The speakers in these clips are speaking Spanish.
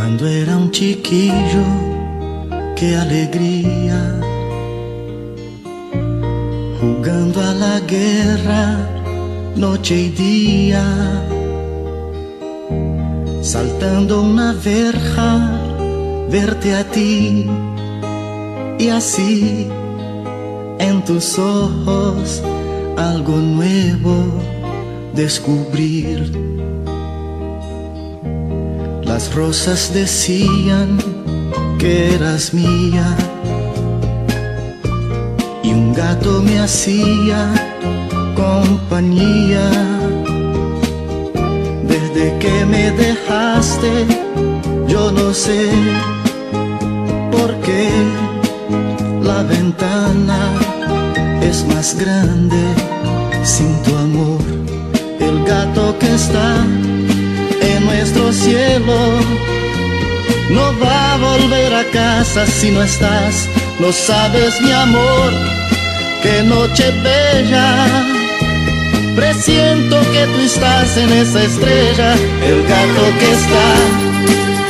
Cuando era un chiquillo, qué alegría, jugando a la guerra, noche y día, saltando una verja, verte a ti, y así en tus ojos algo nuevo descubrir. Las rosas decían que eras mía, y un gato me hacía compañía. Desde que me dejaste, yo no sé por qué la ventana es más grande sin tu amor. El gato que está en nuestro cielo no va a volver a casa si no estás. No sabes, mi amor, qué noche bella, presiento que tú estás en esa estrella. El gato que está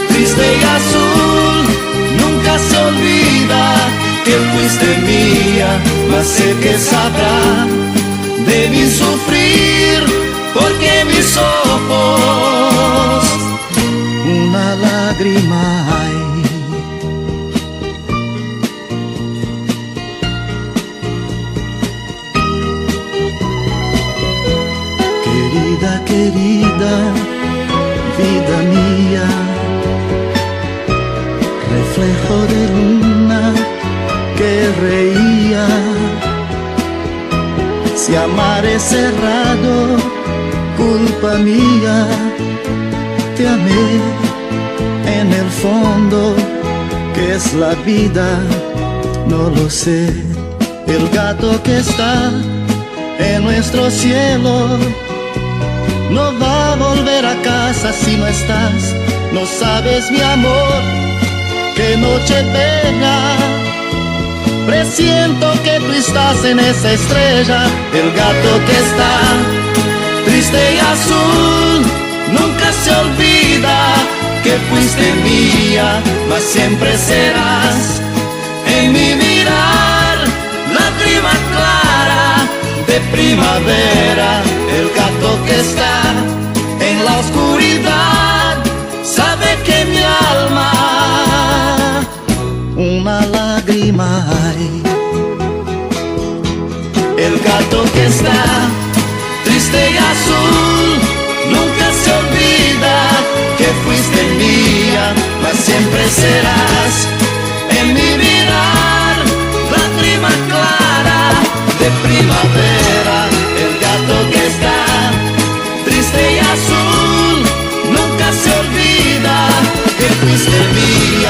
triste y azul nunca se olvida que fuiste mía, mas sé que sabrá de mi sufrir, porque mis ojos una lágrima hay. Querida, querida, vida mía, reflejo de luna que reía. Si amar es cerrado, culpa mía, te amé en el fondo, que es la vida, no lo sé. El gato que está en nuestro cielo no va a volver a casa si no estás. No sabes, mi amor, qué noche bella, presiento que tú estás en esa estrella. El gato que está triste y azul nunca se olvida que fuiste mía, mas siempre serás en mi mirar, lágrima clara de primavera. El gato que está en la oscuridad sabe que mi alma una lágrima hay. El gato que está triste y azul nunca se olvida que fuiste mía, mas siempre serás en mi mirar, lágrima clara de primavera. El gato que está triste y azul nunca se olvida que fuiste mía.